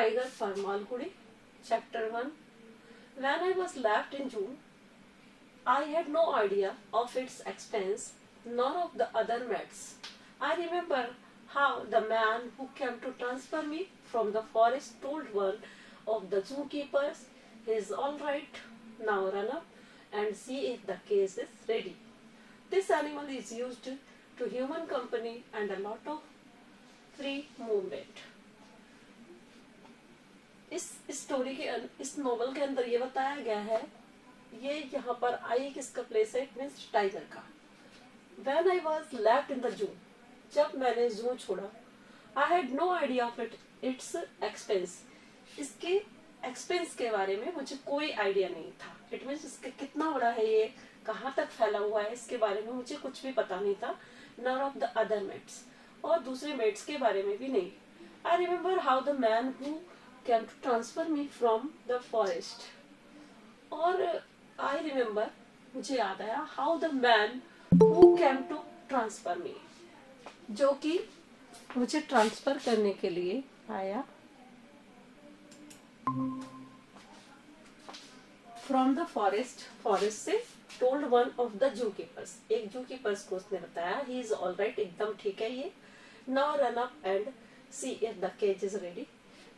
Tiger for Malgudi, Chapter 1. When I was left in June, I had no idea of its expense, nor of the other mates. I remember how the man who came to transfer me from the forest told one of the zookeepers, "He is all right, now run up and see if the case is ready." This animal is used to human company and a lot of free movement. इस story के इस novel के अंदर ये बताया गया है, ये यहाँ पर आई किसका प्लेस है, इट मीन्स टाइगर का। When I was left in the zoo, जब मैंने जू छोड़ा, I had no idea of its expense. इसके एक्सपेंस के बारे में मुझे कोई आइडिया नहीं था। इट मीन्स इसके कितना बड़ा है, ये कहाँ तक फैला हुआ है, इसके बारे में मुझे कुछ भी पता नहीं था। None of the other mates, और दूसरे मेट्स के बारे में भी नहीं। I remember how the man who came to transfer me from the forest, और I remember, मुझे याद आया, how the man who came to transfer me, जो कि मुझे ट्रांसफर करने के लिए आया, फ्रॉम द फॉरेस्ट, फॉरेस्ट से, told one of the zoo keepers, एक जू कीपर्स को उसने बताया, ही इज ऑल राइट, एकदम ठीक है ये, now run up and see if the cage is ready,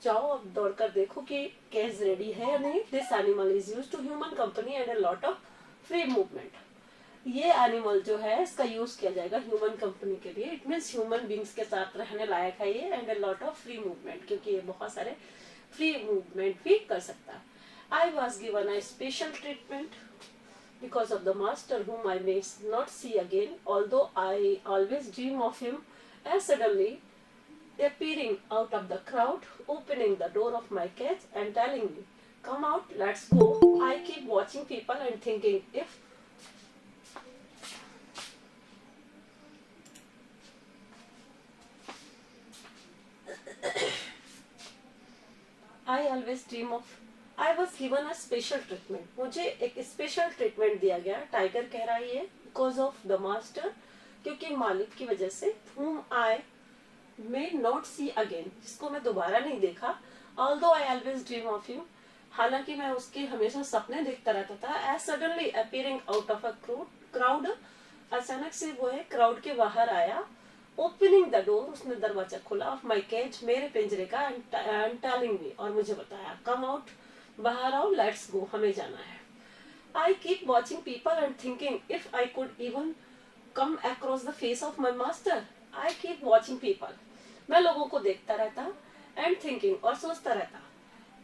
जाओ अब दौड़कर देखो कि केज रेडी है या नहीं। This animal is used to human company and a lot of free movement, ये एनिमल जो है इसका यूज किया जाएगा ह्यूमन कंपनी के लिए। इट मीन्स ह्यूमन बींग्स के साथ रहने लायक है ये, and a lot of free movement, क्योंकि ये बहुत सारे फ्री मूवमेंट भी कर सकता है। I was given a special treatment because of the master whom I may not see again, although I always dream of him, as suddenly appearing out of the crowd, opening the door of my cage and telling me, "Come out, let's go." I keep watching people and thinking, if I always dream of, I was given a special treatment, मुझे एक special treatment दिया गया, tiger कह रहा है ये, because of the master, क्योंकि मालिक की वजह से, whom I may not see again, जिसको मैं दोबारा नहीं देखा, although I always dream of him, हालांकि मैं उसके हमेशा सपने देखता रहता था, as suddenly appearing out of a crowd, अचानक से वो है क्राउड के बाहर आया, ओपनिंग द डोर, उसने दरवाजा खोला, ऑफ माई केज, मेरे पिंजरे का, एंड टेलिंग मी, और मुझे बताया, कम आउट, बाहर आओ, लेट्स गो, हमें जाना है। I keep watching people and thinking if I could even come across the face of my master. I keep watching people, मैं लोगों को देखता रहता, एंड थिंकिंग, और सोचता रहता,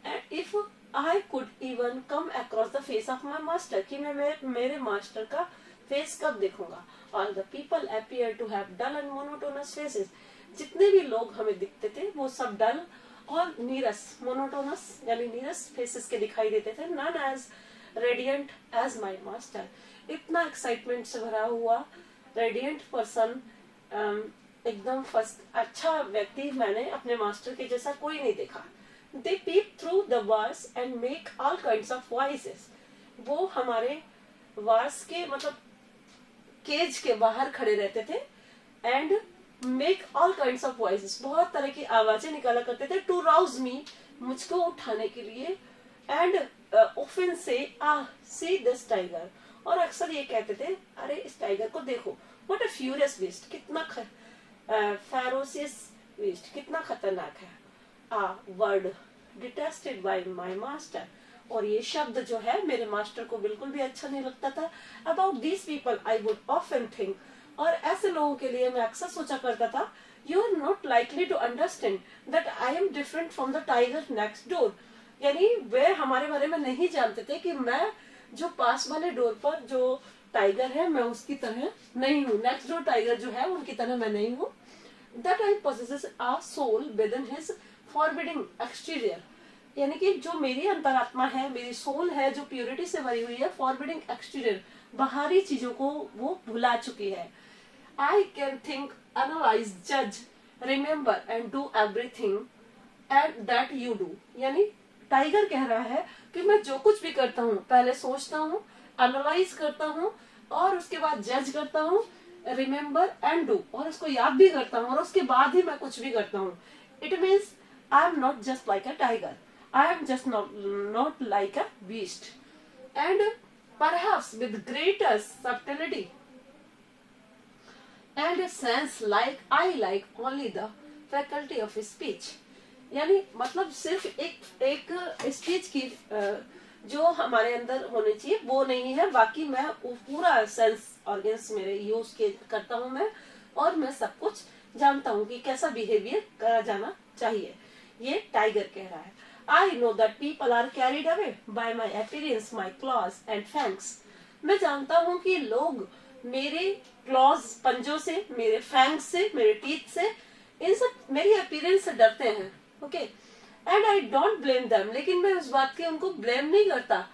and if I could even come across the face of my master, कि मैं मेरे मास्टर का फेस कब देखूंगा। All the people appear to have dull and monotonous faces, जितने भी लोग हमें दिखते थे वो सब डल और नीरस, मोनोटोनस यानी नीरस फेसेस के दिखाई देते थे। None as radiant as my master, इतना एक्साइटमेंट से भरा हुआ रेडियंट पर्सन, एकदम फर्स्ट अच्छा व्यक्ति मैंने अपने मास्टर के जैसा कोई नहीं देखा। They peep through the bars and make all kinds of voices, वो हमारे वार्स के मतलब केज के बाहर खड़े रहते थे, and make all kinds of voices, बहुत तरह की आवाजें निकाला करते थे, टू राउज मी, मुझको उठाने के लिए, एंड ऑफन से सी दिस टाइगर, और अक्सर ये कहते थे, अरे इस टाइगर को देखो, व्हाट अ फ्यूरियस बीस्ट, कितना फेरोसियस बीस्ट, कितना खतरनाक है। Word detested by my master, और ये शब्द जो है मेरे मास्टर को बिल्कुल भी अच्छा नहीं लगता था। About these people I would often think, और ऐसे लोगों के लिए मैं अक्सर सोचा करता था, you are not likely to understand that I am different from the tiger next door, यानी वे हमारे बारे में नहीं जानते थे कि मैं जो पास वाले डोर पर जो टाइगर है मैं उसकी तरह नहीं हूँ, नेक्स्ट डोर टाइगर जो है उनकी तरह मैं नहीं हूँ। That I possesses a soul within his forbidding exterior, यानी कि जो मेरी अंतरात्मा है, मेरी सोल है जो प्योरिटी से भरी हुई है, फॉरबिडिंग एक्सटीरियर, बाहरी चीजों को वो भुला चुकी है। आई कैन थिंक, एनालाइज, जज, remember and do everything and that you do, यानी टाइगर कह रहा है कि मैं जो कुछ भी करता हूँ पहले सोचता हूँ, एनालाइज करता हूँ, और उसके बाद जज करता हूँ, रिमेम्बर एंड डू, और उसको याद भी करता हूँ, और उसके बाद ही मैं कुछ भी करता हूँ। It means I am not just like a tiger. I am just not like a beast. And perhaps with greater subtlety and a sense like I like only the faculty of speech. यानी मतलब सिर्फ एक speech की जो हमारे अंदर होनी चाहिए वो नहीं है, बाकी मैं पूरा सेंस ऑर्गन्स मेरे यूज करता हूँ मैं, और मैं सब कुछ जानता हूँ कि कैसा बिहेवियर करा जाना चाहिए. ये टाइगर कह रहा है. I know that people are carried away by my appearance, my claws and fangs. मैं जानता हूँ कि लोग मेरे क्लॉज पंजों से, मेरे फैंग्स से, मेरे टीथ से, इन सब मेरी अपीयरेंस से डरते हैं. Okay, and I don't blame them. लेकिन मैं उस बात की उनको ब्लेम नहीं करता.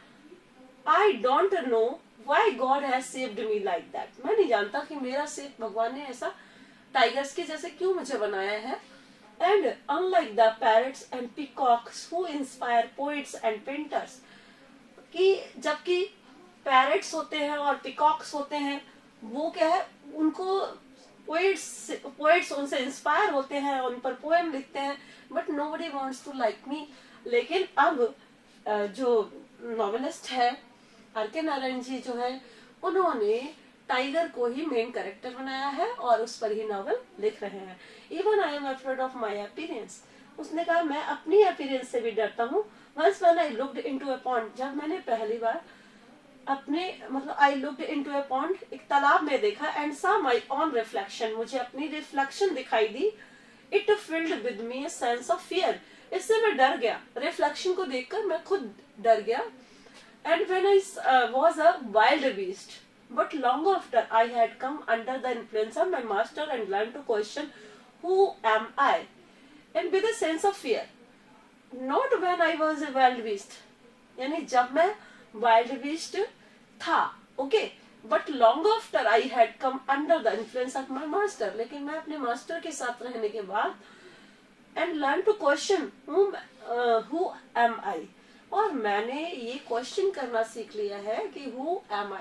I don't know why God has saved me like that. मैं नहीं जानता कि मेरा सिर्फ भगवान ने ऐसा टाइगर्स के जैसे क्यों मुझे बनाया है. And unlike the parrots and peacocks who inspire poets and painters, कि जबकि पैरट्स होते हैं और पिकॉक्स होते हैं, वो क्या है, उनको पोएट्स उनसे इंस्पायर होते हैं, उन पर पोएम लिखते हैं, but nobody wants to like me. लेकिन अब जो नॉवेलिस्ट है आर.के. नारायण जी जो है, उन्होंने टाइगर को ही मेन कैरेक्टर बनाया है और उस पर ही नॉवल लिख रहे हैं. Even I am afraid of my appearance. उसने कहा मैं अपनी अपीयरेंस से भी डरता हूँ. Once when I looked into a pond, जब मैंने पहली बार अपने मतलब I looked into a pond, एक तालाब में देखा, एंड सा माई ऑन रिफ्लेक्शन, मुझे अपनी रिफ्लेक्शन दिखाई दी. It filled with me a sense of fear. इससे मैं डर गया. रिफ्लेक्शन को देखकर मैं खुद डर गया. And when I was a wild beast, but long after I had come under the influence of my master and learned to question who am I, and with a sense of fear. Not when I was a wild beast, यानी जब मैं wild beast था, okay, but long after I had come under the influence of my master. लेकिन मैं अपने master के साथ रहने के बाद and learned to question who am I, और मैंने ये क्वेश्चन करना सीख लिया है कि who am I.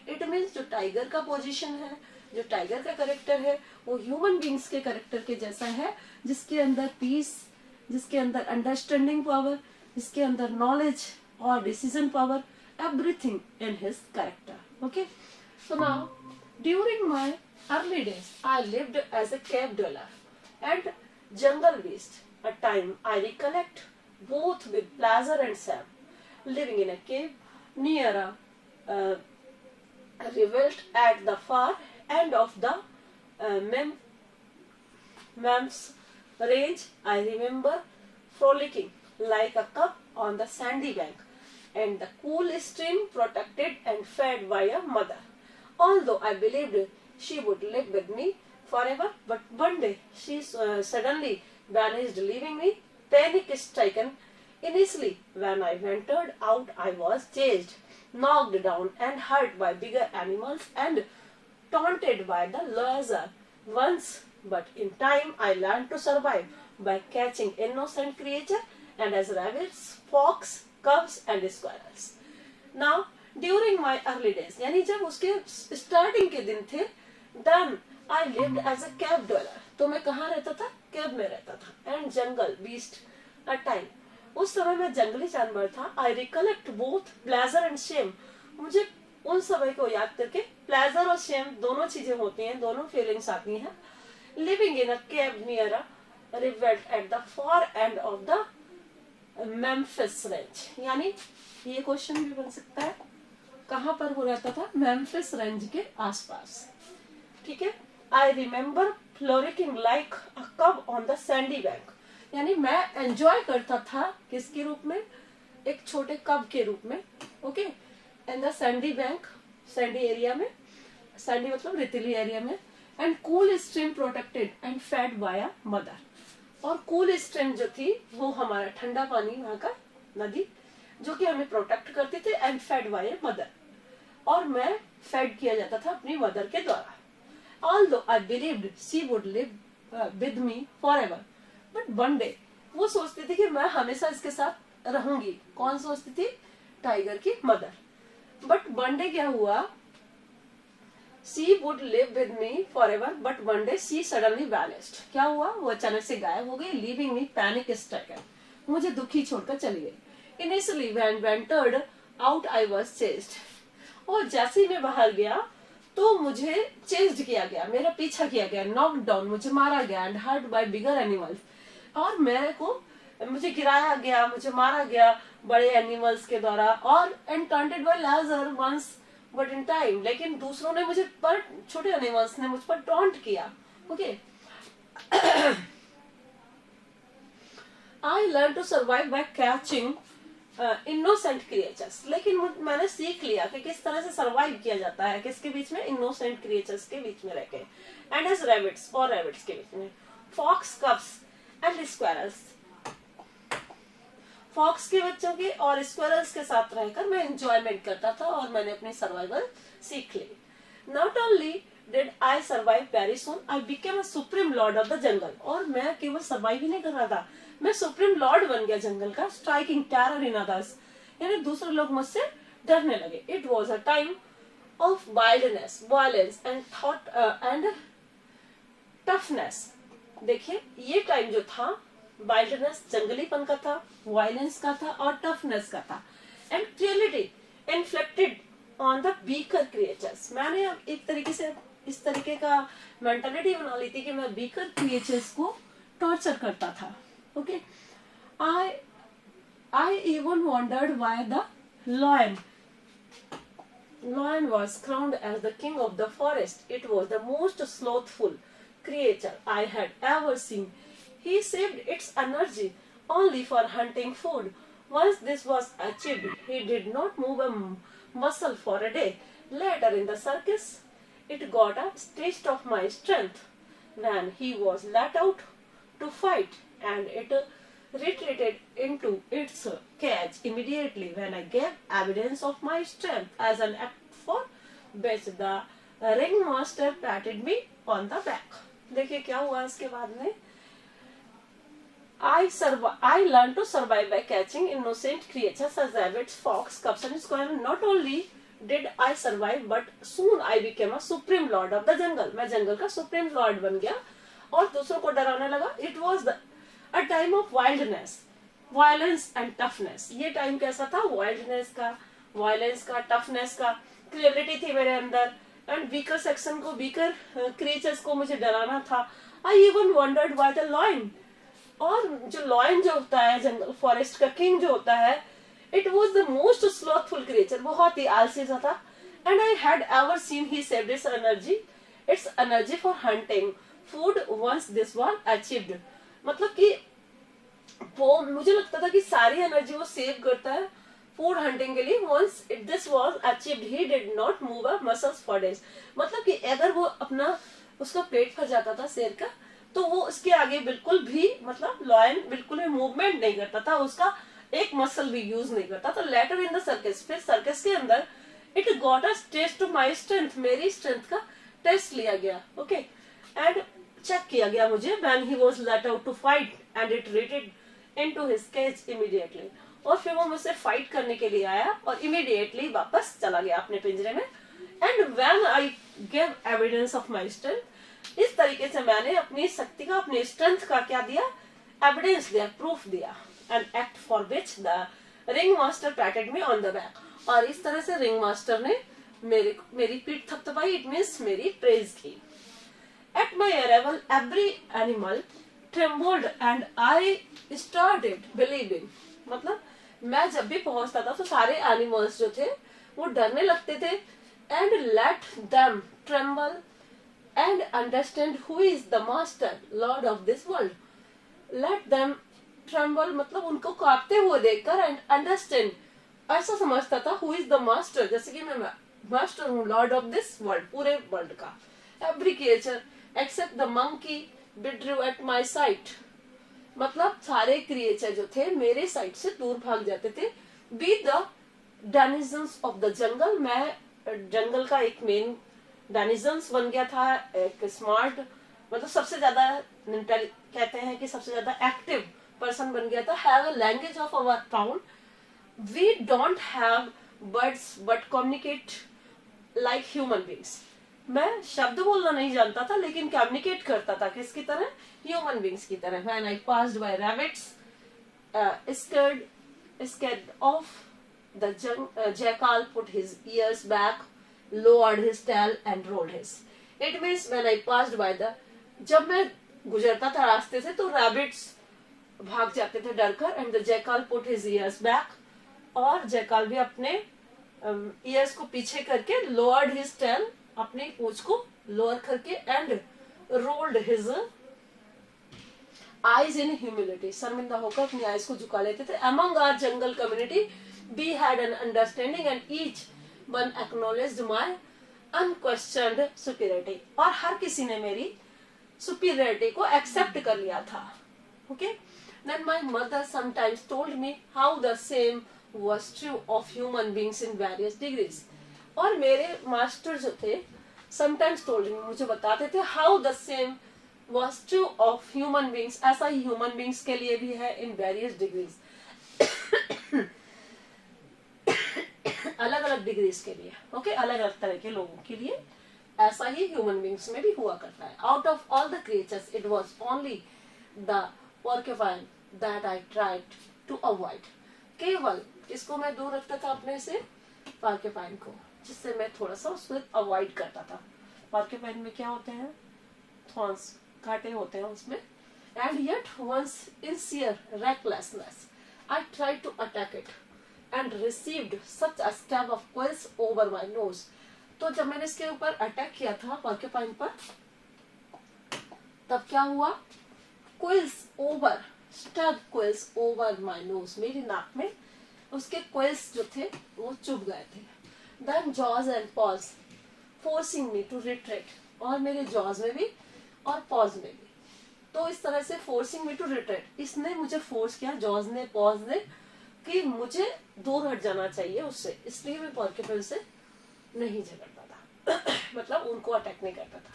It means जो टाइगर का पोजीशन है, जो टाइगर का करेक्टर है, वो ह्यूमन बींग्स के करेक्टर के जैसा है, जिसके अंदर पीस, जिसके अंदर अंडरस्टैंडिंग पावर, जिसके अंदर नॉलेज और decision power, everything in his character. Okay, so now during my early days I lived as a cave dweller and jungle beast. A time I recollect both with pleasure and shame, living in a cave near a revolt at the far end of the Memphis range. I remember frolicking like a cub on the sandy bank, and the cool stream protected and fed by a mother. Although I believed she would live with me forever, but one day she suddenly vanished, leaving me panic stricken. Initially, when I ventured out, I was chased, knocked down, and hurt by bigger animals and taunted by the lesser ones. But in time, I learned to survive by catching innocent creatures and as rabbits, fox, cubs, and squirrels. Now, during my early days, यानी जब उसके starting के दिन थे, then I lived as a cave dweller. तो मैं कहाँ रहता था? केव में रहता था. And jungle beast a time. उस समय मैं जंगली जानवर था. I recollect both pleasure and shame. मुझे उन समय को याद करके प्लेजर और शेम दोनों चीजें होती हैं, दोनों फीलिंग्स आती हैं. Living in a cave near a river at the for end of the Memphis range. यानी ये क्वेश्चन भी बन सकता है, कहाँ पर हो रहता था? मेम्फिस रेंज के आसपास. ठीक है. आई रिमेम्बर फ्लोरिकिंग लाइक अ कब ऑन द सैंडी बैंक. यानी मैं एंजॉय करता था किसके रूप में? एक छोटे कब के रूप में. Okay. And the Sandy bank, Sandy area में, सैंडी मतलब रेतीली एरिया में. And cool stream protected and fed by a mother. और कूल स्ट्रीम जो थी वो हमारा ठंडा पानी, वहां का नदी, जो कि हमें प्रोटेक्ट करती थी. And fed by a mother, और मैं फेड किया जाता था अपनी मदर के द्वारा. Although I believed she would live with me forever, but one day वो सोचती थी कि मैं हमेशा इसके साथ रहूंगी. कौन सोचती थी? टाइगर की मदर. बट वन डे क्या हुआ? She would live with me for ever but one day she suddenly vanished. क्या हुआ, वो अचानक से गायब हो गई, लीविंग मी पैनिक स्ट्राइकन, मुझे दुखी छोड़कर चली गई। Initially when ventured out I was chased, और जैसे ही मैं बाहर गया तो मुझे चेस्ड किया गया, मेरा पीछा किया गया, नॉक डाउन, मुझे मारा गया, and hurt by bigger animals, और मुझे गिराया गया, मुझे मारा गया बड़े एनिमल्स के द्वारा, और and taunted by larger ones but in time, लेकिन दूसरों ने मुझे पर, छोटे एनिमल्स ने मुझ पर टॉन्ट किया। Okay, I learn to survive by catching innocent creatures, लेकिन मैंने सीख लिया कि किस तरह से सर्वाइव किया जाता है, किसके बीच में, इनोसेंट क्रिएचर्स के बीच में रहकर, एंड एज रैबिट्स, और रैबिट्स के बीच में, fox, cubs and squirrels, fox के बच्चों के और स्क्वायरल्स के साथ रहकर मैं एंजॉयमेंट करता था, और मैंने अपनी सर्वाइवल सीख ली। Not only did I survive very soon, I became a supreme lord of the jungle, और मैं केवल सर्वाइव ही नहीं कर रहा था, मैं सुप्रीम लॉर्ड बन गया जंगल का, स्ट्राइकिंग टेरर इन अदर्स, यानी दूसरे लोग मुझसे डरने लगे। It was a time of wildness, violence and thought and toughness. देखिए, ये टाइम जो था, वाइल्डनेस जंगलीपन का था, वायलेंस का था, और टफनेस का था, and cruelty inflicted on the weaker creatures. मैंने एक तरीके से इस तरीके का मेंटालिटी बना ली थी कि मैं वीकर क्रिएचर्स को टॉर्चर करता था। Okay, I even wondered why the lion was crowned as the king of the forest. It was the most slothful creature I had ever seen. He saved its energy only for hunting food. Once this was achieved, he did not move a muscle for a day. Later in the circus, it got a taste of my strength when he was let out to fight, and it retreated into its cage immediately when I gave evidence of my strength as an act for which the ringmaster patted me on the back. देखिए क्या हुआ इसके बाद में, I learned to survive by catching innocent creatures as rabbits, fox, cubs and squirrels. Not only did I survive, but soon I became a supreme lord of the jungle. मैं जंगल का supreme lord बन गया और दूसरों को डराने लगा। It was a time of wildness, violence and toughness. ये टाइम कैसा था, वाइल्डनेस का, वायलेंस का, टफनेस का, क्रिएटिविटी थी मेरे अंदर, एंड वीकर सेक्शन को, वीकर क्रिएचर्स को मुझे डराना था। I even wondered why the lion, और जो लॉयन जो होता है जंगल फॉरेस्ट का किंग जो होता है, it was the most slothful creature, बहुत ही आलसी सा था, and I had ever seen he saved its energy for hunting food once this was achieved. मतलब कि वो, मुझे लगता था कि सारी एनर्जी वो सेव करता है फूड हंटिंग के लिए। Once this was achieved he did not move a muscles for days, मतलब कि अगर वो अपना, उसका पेट भर जाता था शेर का, तो वो उसके आगे बिल्कुल भी, मतलब लॉयन बिल्कुल भी मूवमेंट नहीं करता था, उसका एक मसल भी यूज नहीं करता। तो लेटर इन द सर्कस, फिर सर्कस के अंदर it got a test to my strength, मेरी स्ट्रेंथ का टेस्ट लिया गया। ओके, एंड चेक किया गया मुझे, when he was let out to fight and it retreated into his cage immediately, और फिर वो मुझसे फाइट करने के लिए आया और इमीडिएटली वापस चला गया अपने पिंजरे में। And when I gave evidence of my strength, इस तरीके से मैंने अपनी शक्ति का, अपनी स्ट्रेंथ का क्या दिया, एविडेंस दिया, प्रूफ दिया, and act for which the ring master पैटेड me on the back, और इस तरह से रिंग मास्टर ने मेरी पीठ थपथपाई, इट मीन्स मेरी प्रेज की। At my arrival, every animal trembled and I started believing. मतलब मैं जब भी पहुंचता था तो सारे एनिमल्स जो थे वो डरने लगते थे। And let them tremble and understand who is the master, lord of this world. Let them tremble मतलब उनको कांपते हुए देखकर, and understand, ऐसा समझता था who is the master, जैसे कि मैं मास्टर हूँ, लॉर्ड ऑफ दिस वर्ल्ड, पूरे वर्ल्ड का। Every creature except the monkey withdrew at my sight, मतलब सारे क्रिएचर जो थे मेरे साइड से दूर भाग जाते थे। Be the denizens of the जंगल, मैं जंगल का एक मेन डेनिजन्स बन गया था, एक स्मार्ट, मतलब सबसे ज्यादा कहते हैं कि सबसे ज्यादा एक्टिव पर्सन बन गया था। Have a language of our town, we don't have birds but communicate like human beings, मैं शब्द बोलना नहीं जानता था लेकिन कम्युनिकेट करता था किसकी तरह, ह्यूमन बींग्स की तरह। When I passed by rabbits scared off, the jackal put his ears back, lowered his tail and rolled his. It means when I passed by the, जब मैं गुजरता था रास्ते से तो रैबिट्स भाग जाते थे डरकर, and the jackal put his years back, और जैकाल भी अपने ईयर्स को पीछे करके, लोअर्ड हिज टेल, अपनी पूंछ को लोअर करके, and rolled his eyes in humility, शर्मिंदा होकर अपनी आईज को झुका लेते थे। Among our jungle community we had an understanding and each one acknowledged my unquestioned superiority, और हर किसी ने मेरी सुपीरियरिटी को एक्सेप्ट कर लिया था। Okay, then my mother sometimes told me how the same was true of human beings in various degrees, और मेरे मास्टर जो थे समटाइम्स टोल्ड मी, मुझे बताते थे, how the same was true of human beings, ऐसा ही human beings के लिए भी है in various degrees, अलग अलग डिग्रीज के लिए, ओके, अलग अलग तरह के लोगों के लिए ऐसा ही ह्यूमन बींग्स में भी हुआ करता है। Out of all the creatures it was only the porcupine that I tried to avoid, केवल इसको मैं दूर रखता था अपने से, porcupine को, जिससे मैं थोड़ा सा उसको अवॉइड करता था। porcupine में क्या होते हैं, थॉर्न्स, कांटे होते हैं उसमें, and yet once in sheer recklessness I tried to attack it and received such a stab of quills over my nose. तो जब मैंने इसके ऊपर अटैक किया था porcupine पर, तब क्या हुआ, quills over, stab quills over my knows, मेरी नाक में उसके क्विल्स जो थे वो चुभ गए थे। Then jaws and paws forcing me to retreat, और मेरे जॉज में भी और पॉज में भी, तो इस तरह से फोर्सिंग मी टू रिट्रेट, इसने मुझे फोर्स किया, जॉज ने, पॉज ने, कि मुझे दूर हट जाना चाहिए उससे, इसलिए मैं porcupine से नहीं झगड़ता था मतलब उनको अटैक नहीं करता था।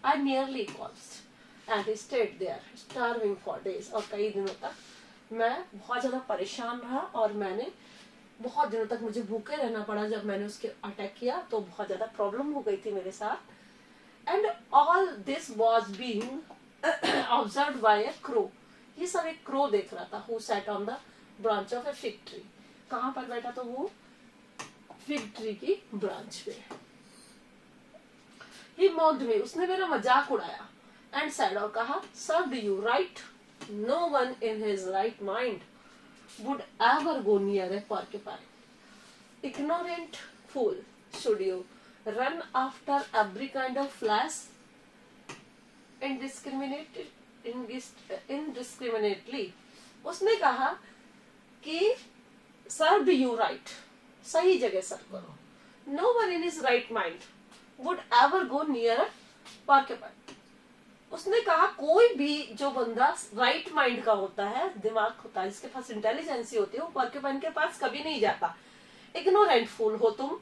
I nearly collapsed and stayed there starving for days, और कई दिनों तक मैं बहुत ज्यादा परेशान रहा, और मैंने बहुत दिनों तक मुझे भूखे रहना पड़ा। जब मैंने उसके अटैक किया तो बहुत ज्यादा प्रॉब्लम हो गई थी मेरे साथ। And all this was being observed by a crow. ये सब एक क्रो देख रहा था, who sat on the branch of a fig tree. कहाँ पर बैठा तो वो fig tree की ब्रांच पे। He mocked me, उसने मेरा मजाक उड़ाया, and said, और कहा, served you right? No one in his right mind would ever go near a porcupine. Ignorant fool, should you run after every kind of flesh indiscriminately? उसने कहा कि served you right, सही जगह सर्व करो। No one in his right mind would ever go near a porcupine. उसने कहा कोई भी जो बंदा राइट माइंड का होता है, दिमाग होता है, जिसके पास इंटेलिजेंसी होती है, वो porcupine के पास कभी नहीं जाता। इग्नोरेंट फूल हो तुम,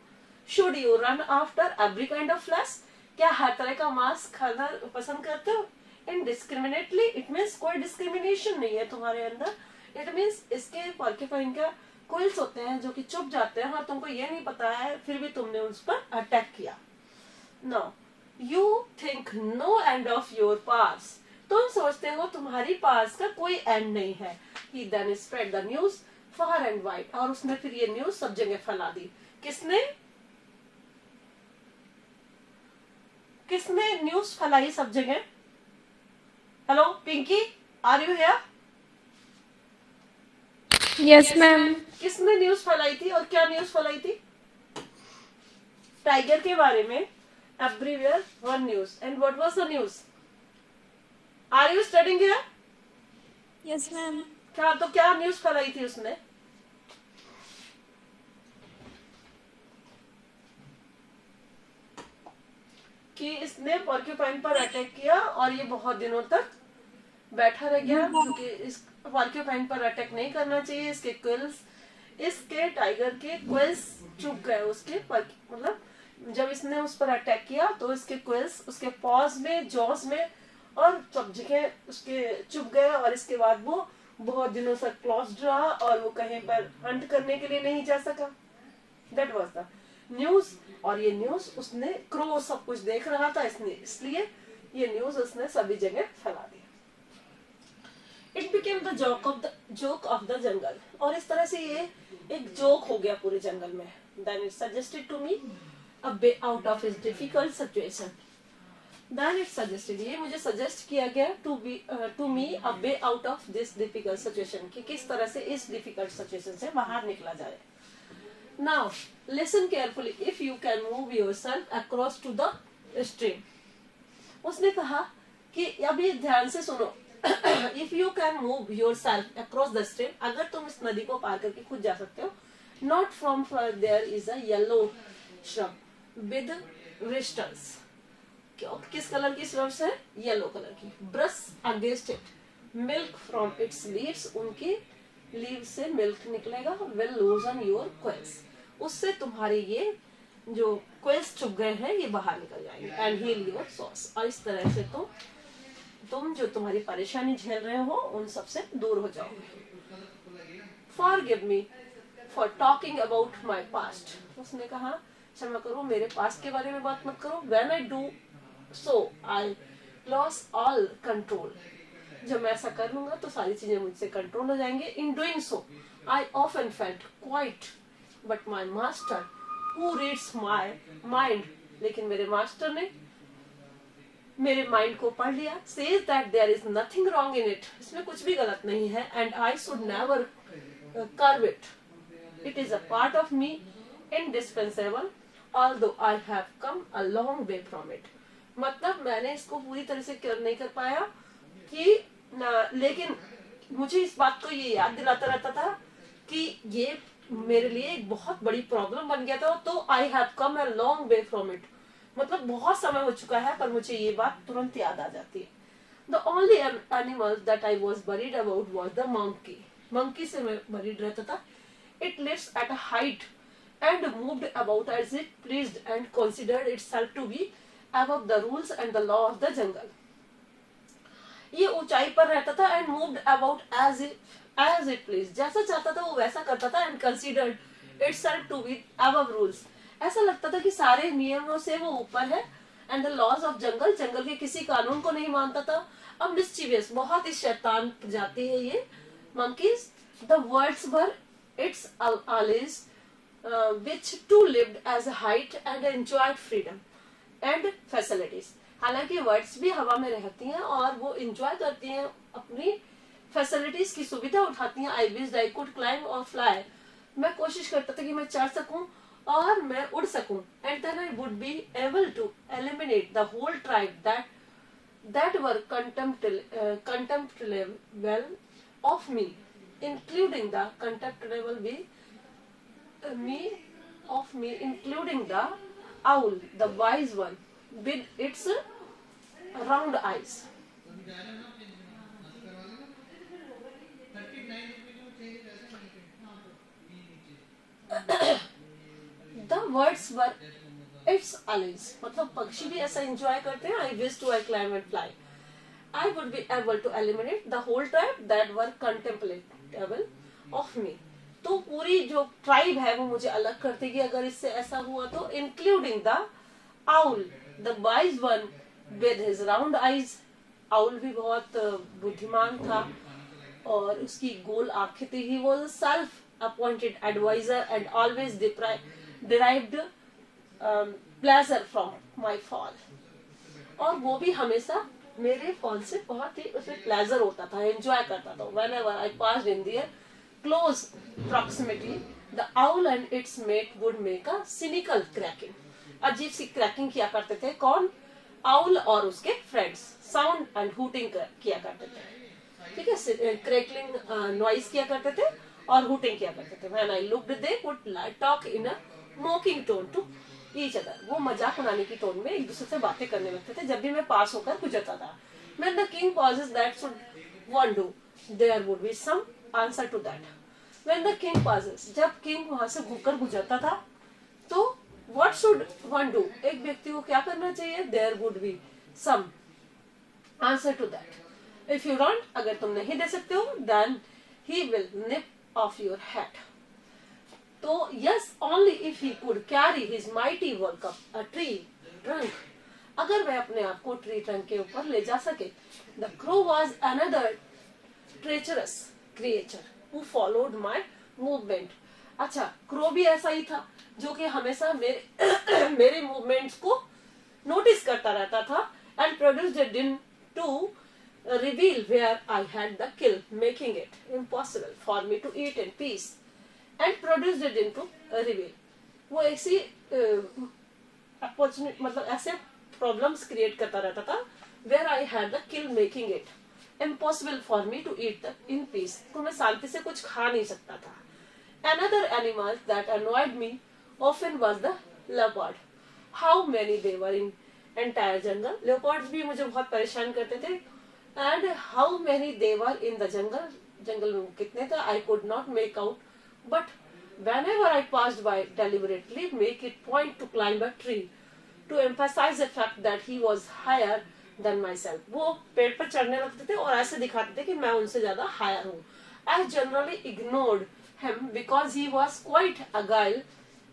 should you run after every kind of flash, क्या हर तरह का मांस खाना पसंद करते हो? इनडिस्क्रिमिनेटली, इट मीन्स कोई डिस्क्रिमिनेशन नहीं है तुम्हारे अंदर। इट मीन्स इसके porcupine का क्विल्स होते हैं जो कि चुप जाते हैं, और तुमको ये नहीं पता है, फिर भी तुमने उस पर अटैक किया। No, you think no end of your pass, तुम सोचते हो तुम्हारी पास का कोई एंड नहीं है। He then spread the news far and wide, और उसने फिर ये न्यूज सब जगह फैला दी। किसने किसने न्यूज फैलाई सब जगह? Hello Pinky, are you here? Yes ma'am. किसने न्यूज फैलाई थी, और क्या न्यूज फैलाई थी? टाइगर के बारे में, everywhere one news. And what was the news? Are you studying here? Yes ma'am. क्या न्यूज फैलाई थी उसने? कि इसने porcupine पर अटैक किया, और ये बहुत दिनों तक बैठा रह गया, क्योंकि इस porcupine पर अटैक नहीं करना चाहिए। इसके क्विल्स, इसके टाइगर के क्विल्स चुप गए उसके, मतलब जब इसने उस पर अटैक किया तो इसके क्विल्स उसके पॉज में, जॉस में, और सब जगह उसके चुप गए, और इसके बाद वो बहुत दिनों तक क्लोज्ड रहा, और वो कहीं पर हंट करने के लिए नहीं जा सका। दैट वाज द न्यूज, और ये न्यूज उसने, क्रो सब कुछ देख रहा था इसलिए ये न्यूज उसने सभी जगह फैला दिया। It became the joke of the jungle, और इस तरह से ये एक जोक हो गया पूरे जंगल में। Then it suggested to me a way out of his difficult situation. Then it suggested, ये मुझे सजेस्ट किया गया to me a way out of this difficult situation, कि किस तरह से इस डिफिकल्ट सिचुएशन से बाहर निकला जाए। Now listen carefully, if you can move yourself across to the stream. उसने कहा कि अब ये ध्यान से सुनो, if you can move yourself across the stream, अगर तुम इस नदी को पार करके खुद जा सकते हो, not from there is a yellow shrub with bristles, किस कलर की श्रब्स है? येलो कलर की। Brush against it, milk from its leaves, उनकी लीव से मिल्क निकलेगा। विल लूजन योर क्वेल्स, उससे तुम्हारे ये जो क्वेल्स चुभ गए हैं ये बाहर निकल जाएंगे। एंड हील योर सॉस, और इस तरह से तुम जो तुम्हारी परेशानी झेल रहे हो उन सब से दूर हो जाओगे। Forgive me for talking about my past, उसने कहा क्षमा करो मेरे पास्ट के बारे में बात मत करो। When I do so I loss all control, जब मैं ऐसा कर लूंगा तो सारी चीजें मुझसे कंट्रोल हो जाएंगे। In doing so I often felt quite, but my master who reads my mind, लेकिन मेरे मास्टर ने मेरे माइंड को पढ़ लिया। Says that there is nothing wrong in it, इसमें कुछ भी गलत नहीं है। And I should never curb it, it is a part of me indispensable although I have come a long way from it. मतलब मैंने इसको पूरी तरह से कर नहीं कर पाया कि लेकिन मुझे इस बात को ये याद दिलाता रहता था कि ये मेरे लिए एक बहुत बड़ी प्रॉब्लम बन गया था। तो आई have come a long way from it, मतलब बहुत समय हो चुका है पर मुझे ये बात तुरंत याद आ जाती है। The only animal that I was worried about was the monkey, monkey से मैं वरीड रहता था। It lives at a height and moved about as it pleased and considered itself to be above the rules and the law of the jungle. ये ऊंचाई पर रहता था and moved about as it pleased, जैसा चाहता था वो वैसा करता था। and considered itself to be above rules, ऐसा लगता था कि सारे नियमों से वो ऊपर है। and the laws of jungle, जंगल के किसी कानून को नहीं मानता था। अब mischievous, बहुत ही शैतान जाती है ये monkeys. The words were its allies, which too lived as a height and enjoyed freedom and facilities. हालांकि वर्ड्स भी हवा में रहती हैं और वो एंजॉय करती हैं, अपनी फैसिलिटीज की सुविधा उठाती हैं। I wish I could climb और फ्लाई, मैं कोशिश करता था कि मैं चढ़ सकूं और मैं उड़ सकूं। And then I would be able to eliminate the whole tribe that were contemptible of me, including the including the owl, the wise one, with its round eyes. The words were its allies, मतलब पक्षी भी ऐसा enjoy करते हैं। I wish to I climb and fly. I would be able to eliminate the whole tribe that were contemptible of me. तो पूरी जो tribe है वो मुझे अलग कर देगी अगर इससे ऐसा हुआ तो। Including the owl, the wise one with his round eyes, owl भी बहुत बुद्धिमान था और उसकी गोल आंखें थी। He was a self appointed adviser and always derived pleasure from my fall, और वो भी हमेशा मेरे फॉल से बहुत ही उसे प्लेजर होता था, एंजॉय करता था। Whenever I passed in their close proximity, the owl and its mate would make a cynical cracking. अजीब सी क्रैकिंग किया करते थे। कौन? आउल और उसके फ्रेंड्स साउंड एंड हूटिंग किया करते थे। ठीक है, क्रैकलिंग नॉइज किया करते थे और हूटिंग किया करते थे। When I looked, they would talk in a mocking tone to each other. वो मजाक उड़ाने की टोन में एक दूसरे से बातें करने लगते थे जब भी मैं पास होकर गुजरता था। When the king pauses, that should one do, there would be some answer to that. When the king passes, जब किंग वहां से होकर गुजरता था तो what should one do, एक व्यक्ति को क्या करना चाहिए? There would be some answer to that. If you don't, अगर तुम नहीं दे सकते हो, then he will nip off your hat. तो yes only if he could carry his mighty work up a tree trunk, अगर वह अपने आप को ट्री ट्रंक के ऊपर ले जा सके. The crow was another treacherous creature who followed my movement. अच्छा, क्रो भी ऐसा ही था जो कि हमेशा मेरे मेरे मूवमेंट्स को नोटिस करता रहता था. एंड प्रोड्यूस्ड अ दिन to reveal where I had the kill, making it impossible for me to eat in peace. And produced it into a reveal. वो ऐसी अपॉर्चुनिटी मतलब ऐसे प्रॉब्लम्स क्रिएट करता रहता था. where I had the kill, making it impossible for me to eat in peace. तो मैं शांति से कुछ खा नहीं सकता था. Another animal that annoyed me often was the leopard. How many they were in entire jungle. Leopards भी मुझे बहुत परेशान करते थे. And how many they were in the jungle. जंगल में कितने थे I could not make out. But whenever I passed by, deliberately make it point to climb a tree to emphasize the fact that he was higher than myself. वो पेड़ पर चढ़ने लगते थे और ऐसे दिखाते थे कि मैं उनसे ज्यादा हायर हूँ. I generally ignored him because he was quite agile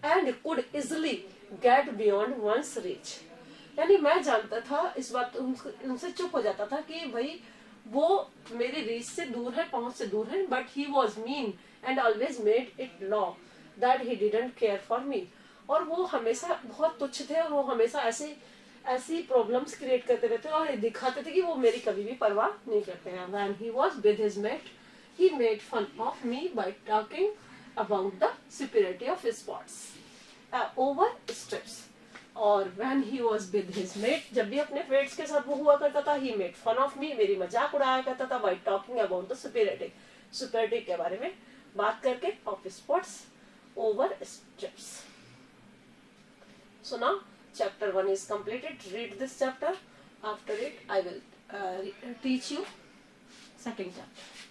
and could easily get beyond one's reach. यानी मैं जानता था इस बात, उनसे चुप हो जाता था कि भाई वो मेरी रीच से दूर है, पहुंच से दूर है. But he was mean and always made it law that he didn't care for me. और वो हमेशा बहुत तुच्छ थे और वो हमेशा ऐसी प्रॉब्लम्स क्रिएट करते रहते और दिखाते थे कि वो मेरी कभी भी परवाह नहीं करते हैं. When he was with his mate he made fun of me by talking about the superiority of his spots over stripes. और when he was with his mate, जब भी अपने मेट्स के साथ वो हुआ करता था, he made fun of me, मेरी मजाक उड़ाया करता था by talking about the superiority के बारे में बात करके of sports over strips. So now chapter 1 is completed. Read this chapter. After it I will teach you second chapter.